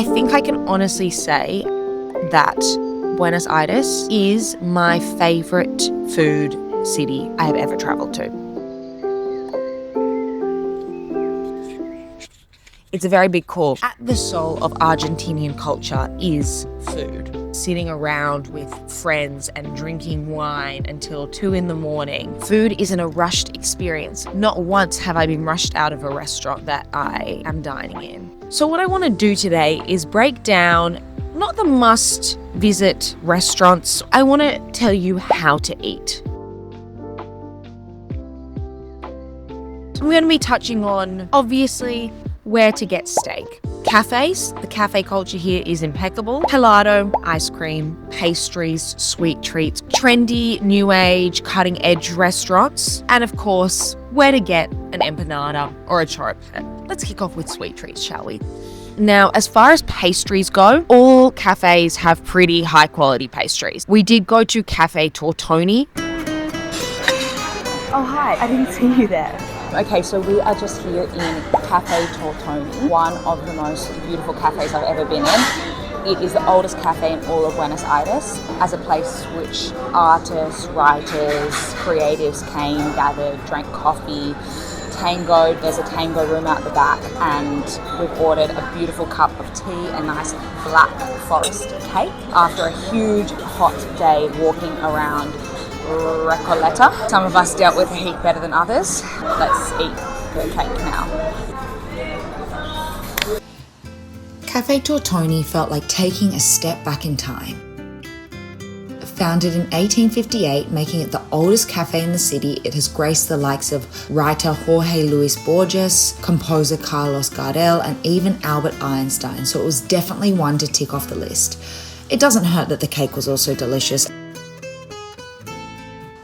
I think I can honestly say that Buenos Aires is my favorite food city I have ever traveled to. It's a very big call. At the soul of Argentinian culture is food. Sitting around with friends and drinking wine until 2 a.m. Food isn't a rushed experience. Not once have I been rushed out of a restaurant that I am dining in. So what I want to do today is break down not the must-visit restaurants. I want to tell you how to eat. I'm going to be touching on, obviously, where to get steak. Cafes, the cafe culture here is impeccable. Helado, ice cream, pastries, sweet treats, trendy, new age, cutting edge restaurants, and of course, where to get an empanada or a choripan. Let's kick off with sweet treats, shall we? Now, as far as pastries go, all cafes have pretty high quality pastries. We did go to Cafe Tortoni. Oh, hi, I didn't see you there. Okay, so we are just here in Cafe Tortoni, one of the most beautiful cafes I've ever been in. It is the oldest cafe in all of Buenos Aires, as a place which artists, writers, creatives came, gathered, drank coffee, tangoed. There's a tango room out the back, and we've ordered a beautiful cup of tea, a nice black forest cake, after a huge hot day walking around Recoleta. Some of us dealt with the heat better than others. Let's eat the cake now. Cafe Tortoni felt like taking a step back in time. Founded in 1858, making it the oldest cafe in the city, it has graced the likes of writer Jorge Luis Borges, composer Carlos Gardel, and even Albert Einstein, so it was definitely one to tick off the list. It doesn't hurt that the cake was also delicious.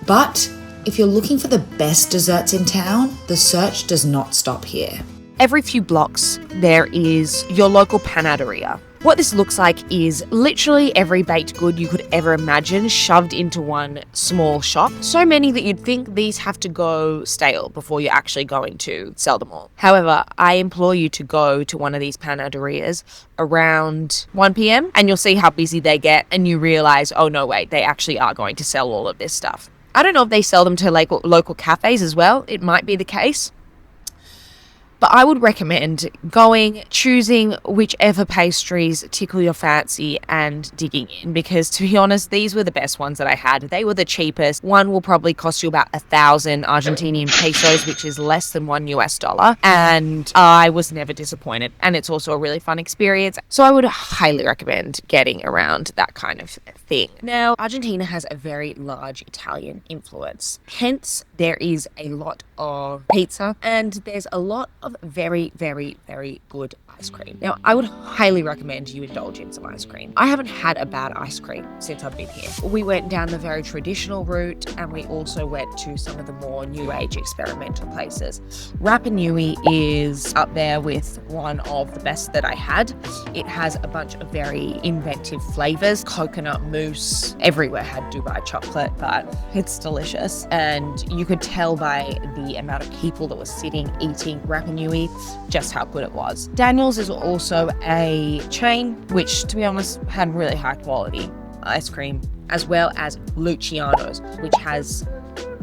But if you're looking for the best desserts in town, the search does not stop here. Every few blocks, there is your local panaderia. What this looks like is literally every baked good you could ever imagine shoved into one small shop. So many that you'd think these have to go stale before you're actually going to sell them all. However, I implore you to go to one of these panaderias around 1 p.m. and you'll see how busy they get, and you realize, oh no, wait, they actually are going to sell all of this stuff. I don't know if they sell them to local cafes as well. It might be the case. But I would recommend going, choosing whichever pastries tickle your fancy and digging in, because to be honest, these were the best ones that I had. They were the cheapest. One will probably cost you about 1,000 Argentinian pesos, which is less than $1. And I was never disappointed. And it's also a really fun experience. So I would highly recommend getting around that kind of thing. Now, Argentina has a very large Italian influence. Hence, there is a lot of pizza and there's a lot of very, very, very good ice cream. Now, I would highly recommend you indulge in some ice cream. I haven't had a bad ice cream since I've been here. We went down the very traditional route, and we also went to some of the more new age experimental places. Rapa Nui is up there with one of the best that I had. It has a bunch of very inventive flavors. Coconut mousse, everywhere had Dubai chocolate, but it's delicious. And you could tell by the amount of people that were sitting eating Rapa Nui just how good it was. Daniel's is also a chain which, to be honest, had really high quality ice cream, as well as Luciano's, which has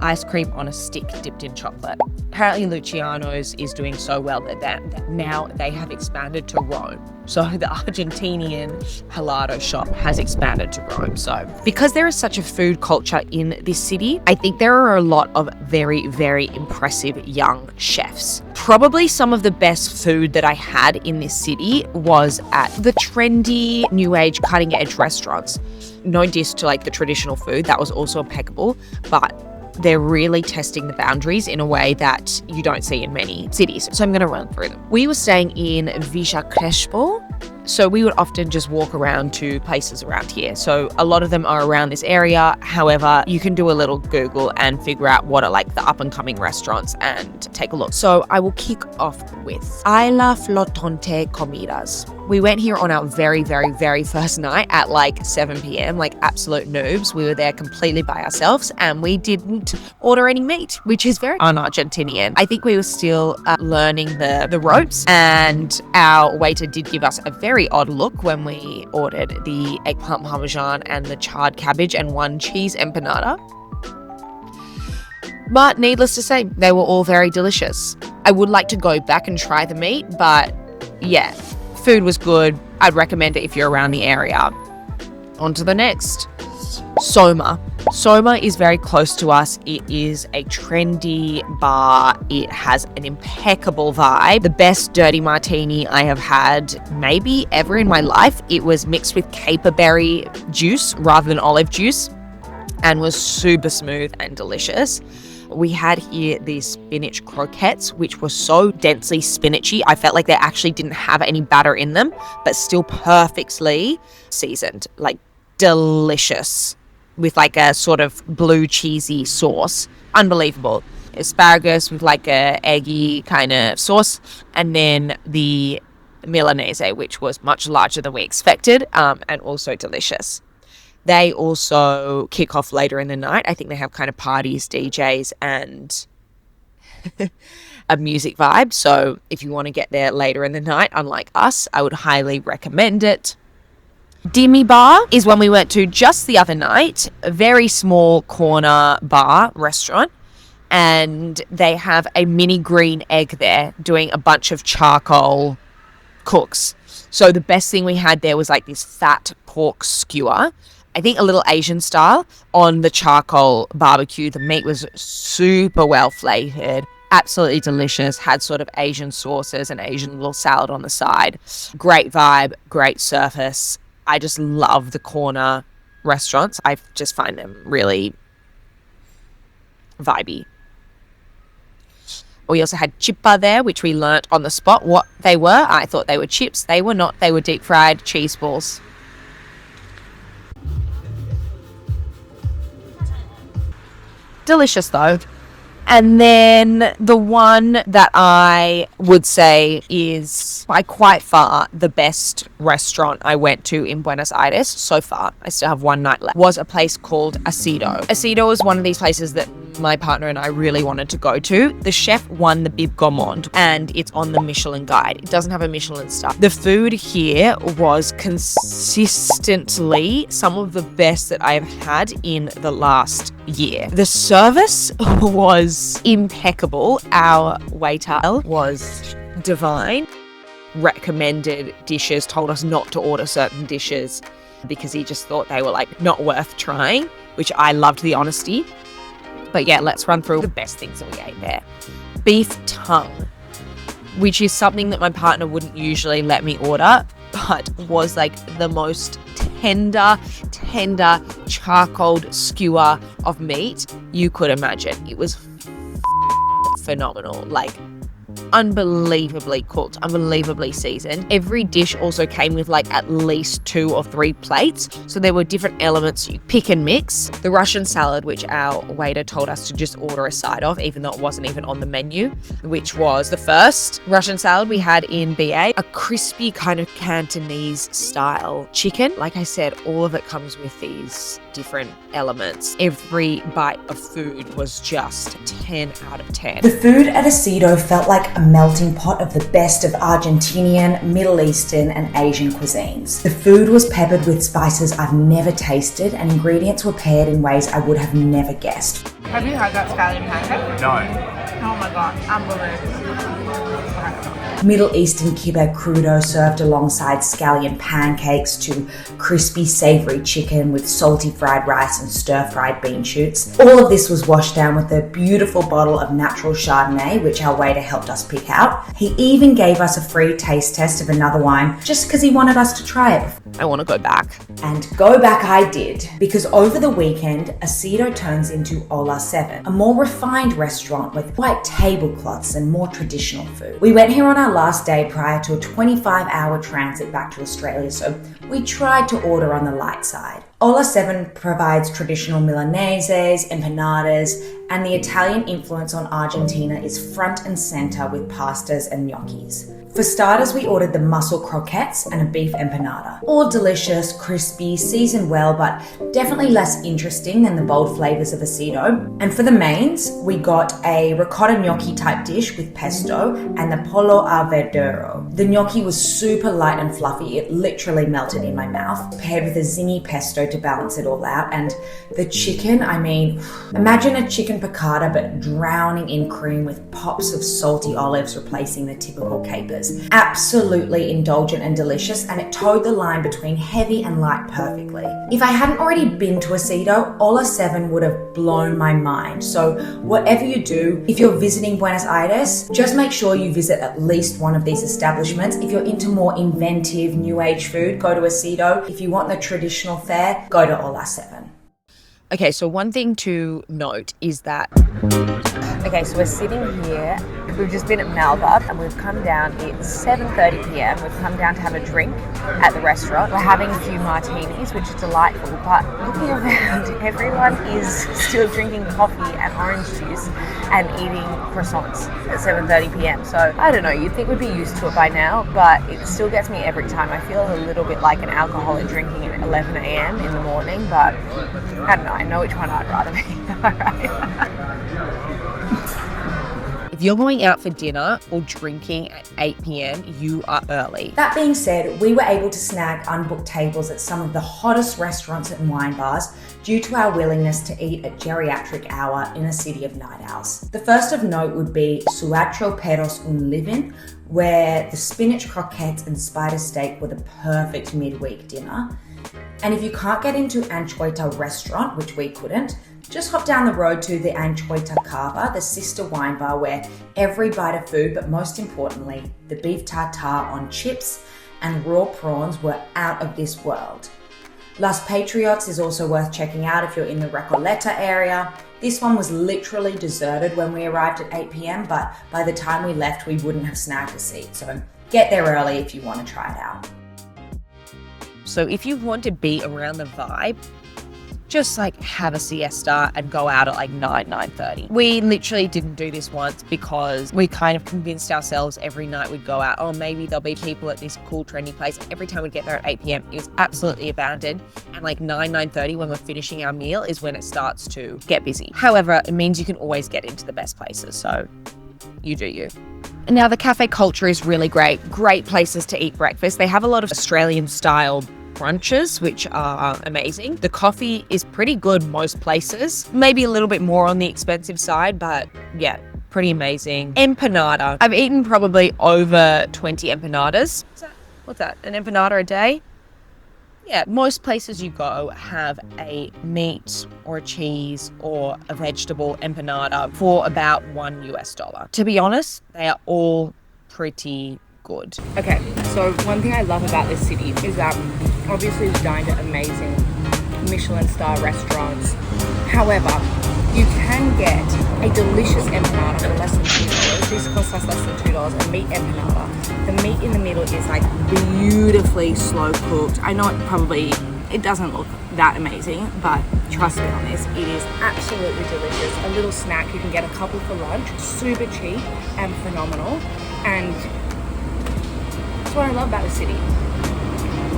ice cream on a stick dipped in chocolate. Apparently Luciano's is doing so well that now they have expanded to Rome. So the Argentinian Helado shop has expanded to Rome. So because there is such a food culture in this city, I think there are a lot of very, very impressive young chefs. Probably some of the best food that I had in this city was at the trendy, new age, cutting edge restaurants. No diss to the traditional food, that was also impeccable, but they're really testing the boundaries in a way that you don't see in many cities. So I'm going to run through them. We were staying in Villa Crespo, so we would often just walk around to places around here. So a lot of them are around this area. However, you can do a little Google and figure out what are the up and coming restaurants and take a look. So I will kick off with I La Flotante Comidas. We went here on our very, very, very first night at like 7 p.m, like absolute noobs. We were there completely by ourselves and we didn't order any meat, which is very un-Argentinian. I think we were still learning the ropes, and our waiter did give us a very odd look when we ordered the eggplant parmesan and the charred cabbage and one cheese empanada. But needless to say, they were all very delicious. I would like to go back and try the meat, but yeah, food was good. I'd recommend it if you're around the area. On to the next. Soma. Soma is very close to us. It is a trendy bar. It has an impeccable vibe. The best dirty martini I have had maybe ever in my life. It was mixed with caperberry juice rather than olive juice and was super smooth and delicious. We had here these spinach croquettes, which were so densely spinachy. I felt like they actually didn't have any batter in them, but still perfectly seasoned, like delicious, with like a sort of blue cheesy sauce. Unbelievable. Asparagus with like a eggy kind of sauce, and then the Milanese, which was much larger than we expected, and also delicious. They also kick off later in the night. I think they have kind of parties, DJs, and a music vibe. So if you want to get there later in the night, unlike us, I would highly recommend it. Dimmy Bar is one we went to just the other night. A very small corner bar restaurant. And they have a mini green egg there doing a bunch of charcoal cooks. So the best thing we had there was like this fat pork skewer, I think a little Asian style, on the charcoal barbecue. The meat was super well flavored, absolutely delicious, had sort of Asian sauces and Asian little salad on the side. Great vibe, great surface. I just love the corner restaurants. I just find them really vibey. We also had chippa there, which we learnt on the spot what they were. I thought they were chips. They were not. They were deep fried cheese balls. Delicious though. And then the one that I would say is by quite far the best restaurant I went to in Buenos Aires so far, I still have one night left, was a place called Acido. Acido is one of these places that my partner and I really wanted to go to. The chef won the Bib Gourmand and it's on the Michelin guide. It doesn't have a Michelin star. The food here was consistently some of the best that I have had in the last year. The service was impeccable. Our waiter was divine. Recommended dishes, told us not to order certain dishes because he just thought they were like not worth trying, which I loved the honesty. But yeah, let's run through the best things that we ate there. Beef tongue, which is something that my partner wouldn't usually let me order, but was like the most tender charcoal skewer of meat you could imagine. It was phenomenal, like unbelievably cooked, unbelievably seasoned. Every dish also came with like at least 2 or 3 plates, so there were different elements you pick and mix. The Russian salad, which our waiter told us to just order a side of, even though it wasn't even on the menu, which was the first Russian salad we had in BA. A crispy kind of Cantonese style chicken. Like I said, all of it comes with these different elements. Every bite of food was just 10 out of 10. The food at Acido felt like a melting pot of the best of Argentinian, Middle Eastern and Asian cuisines. The food was peppered with spices I've never tasted and ingredients were paired in ways I would have never guessed. Have you had that scallion pancake? No. Oh my god, unbelievable. Middle Eastern kibbeh crudo served alongside scallion pancakes to crispy savory chicken with salty fried rice and stir-fried bean shoots. All of this was washed down with a beautiful bottle of natural Chardonnay, which our waiter helped us pick out. He even gave us a free taste test of another wine just because he wanted us to try it. I want to go back. And go back I did, because over the weekend, Acido turns into Ola 7, a more refined restaurant with white tablecloths and more traditional food. We went here on our last day prior to a 25-hour transit back to Australia, so we tried to order on the light side. Ola 7 provides traditional Milaneses, empanadas, and the Italian influence on Argentina is front and center with pastas and gnocchis. For starters, we ordered the mussel croquettes and a beef empanada. All delicious, crispy, seasoned well, but definitely less interesting than the bold flavors of Acido. And for the mains, we got a ricotta gnocchi type dish with pesto and the pollo al verduro. The gnocchi was super light and fluffy. It literally melted in my mouth, paired with a zingy pesto to balance it all out. And the chicken, I mean, imagine a chicken piccata but drowning in cream with pops of salty olives replacing the typical capers. Absolutely indulgent and delicious, and it towed the line between heavy and light perfectly. If I hadn't already been to Acido, Ola 7 would have blown my mind. So whatever you do, if you're visiting Buenos Aires, just make sure you visit at least one of these establishments. If you're into more inventive, new age food, go to Acido. If you want the traditional fare, go to Ola 7. Okay, so one thing to note is that... Okay, so we're sitting here. We've just been at Malva and we've come down. It's 7:30 p.m. We've come down to have a drink at the restaurant. We're having a few martinis, which is delightful, but looking around, everyone is still drinking coffee and orange juice and eating croissants at 7:30 p.m. So I don't know, you'd think we'd be used to it by now, but it still gets me every time. I feel a little bit like an alcoholic drinking at 11 a.m. in the morning, but I don't know, I know which one I'd rather be. All right. If you're going out for dinner or drinking at 8 p.m, you are early. That being said, we were able to snag unbooked tables at some of the hottest restaurants and wine bars due to our willingness to eat at geriatric hour in a city of night owls. The first of note would be Cuatro Perros Un Living, where the spinach croquettes and spider steak were the perfect midweek dinner. And if you can't get into Anchoita restaurant, which we couldn't, just hop down the road to the Anchoita Cava, the sister wine bar where every bite of food, but most importantly, the beef tartare on chips and raw prawns were out of this world. Las Patriots is also worth checking out if you're in the Recoleta area. This one was literally deserted when we arrived at 8 p.m, but by the time we left, we wouldn't have snagged a seat. So get there early if you want to try it out. So if you want to be around the vibe, just like have a siesta and go out at like 9:30. We literally didn't do this once because we kind of convinced ourselves every night we'd go out, oh, maybe there'll be people at this cool trendy place. Every time we get there at 8 p.m, it's absolutely abandoned. And like 9:30 when we're finishing our meal is when it starts to get busy. However, it means you can always get into the best places. So you do you. And now the cafe culture is really great. Great places to eat breakfast. They have a lot of Australian style brunches, which are amazing. The coffee is pretty good most places. Maybe a little bit more on the expensive side, but yeah, pretty amazing. Empanada. I've eaten probably over 20 empanadas. What's that? An empanada a day? Yeah, most places you go have a meat or a cheese or a vegetable empanada for about $1. To be honest, they are all pretty good. Okay, so one thing I love about this city is that obviously we've dined at amazing Michelin star restaurants. However, you can get a delicious empanada for less than $2. This costs us less than $2, a meat empanada. The meat in the middle is like beautifully slow cooked. I know it doesn't look that amazing, but trust me on this, it is absolutely delicious. A little snack, you can get a couple for lunch, super cheap and phenomenal. And that's what I love about the city.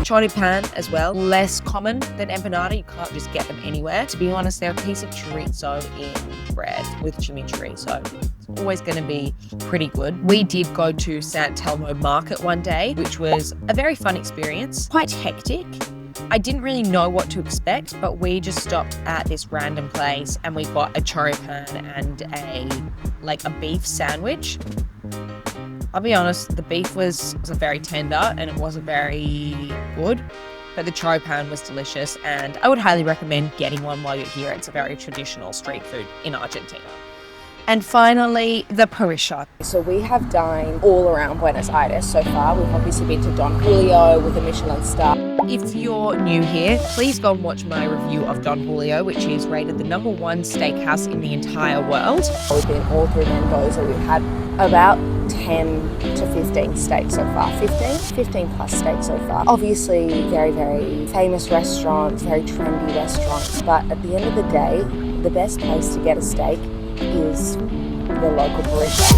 Choripan as well, less common than empanada. You can't just get them anywhere. To be honest, they're a piece of chorizo in bread with chimichurri, so it's always going to be pretty good. We did go to San Telmo market one day, which was a very fun experience. Quite hectic. I didn't really know what to expect, but we just stopped at this random place and we got a choripan and a beef sandwich. I'll be honest, the beef wasn't very tender and it wasn't very good, but the choripan was delicious and I would highly recommend getting one while you're here. It's a very traditional street food in Argentina. And finally, the Parrillas. So we have dined all around Buenos Aires so far. We've obviously been to Don Julio with a Michelin star. If you're new here, please go and watch my review of Don Julio, which is rated the #1 steakhouse in the entire world. We've been all through Mendoza. We've had about 10 to 15 steaks so far. 15 plus steaks so far. Obviously very, very famous restaurants, very trendy restaurants, but at the end of the day, the best place to get a steak is the local barista.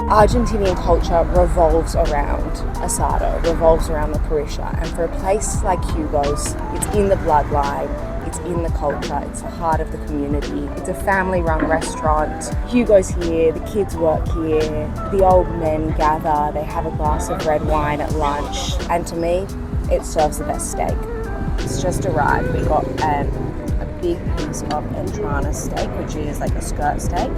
Argentinian culture revolves around Acido, revolves around the Parrillas, and for a place like Hugo's, it's in the bloodline, it's in the culture, it's the heart of the community. It's a family-run restaurant. Hugo's here, the kids work here, the old men gather, they have a glass of red wine at lunch, and to me, it serves the best steak. It's just arrived. We got a big piece of entrana steak, which is like a skirt steak,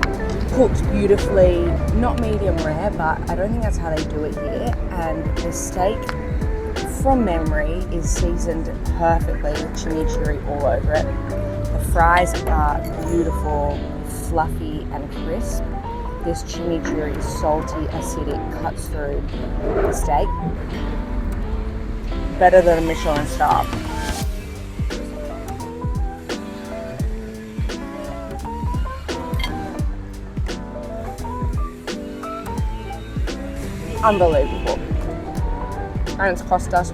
cooked beautifully, not medium rare, but I don't think that's how they do it here. And the steak, from memory, is seasoned perfectly with chimichurri all over it. The fries are beautiful, fluffy and crisp. This chimichurri, salty, acidic, cuts through the steak. Better than a Michelin star. Unbelievable. And it's cost us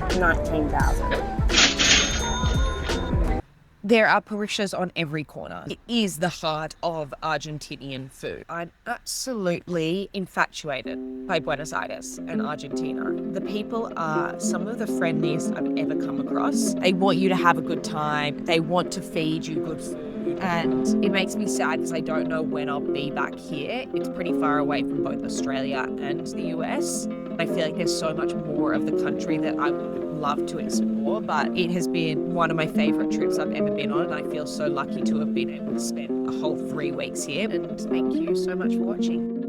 $19,000. There are Parrillas on every corner. It is the heart of Argentinian food. I'm absolutely infatuated by Buenos Aires and Argentina. The people are some of the friendliest I've ever come across. They want you to have a good time. They want to feed you good food. And it makes me sad because I don't know when I'll be back here. It's pretty far away from both Australia and the US. I feel like there's so much more of the country that I would love to explore, but it has been one of my favourite trips I've ever been on, and I feel so lucky to have been able to spend a whole 3 weeks here. And thank you so much for watching.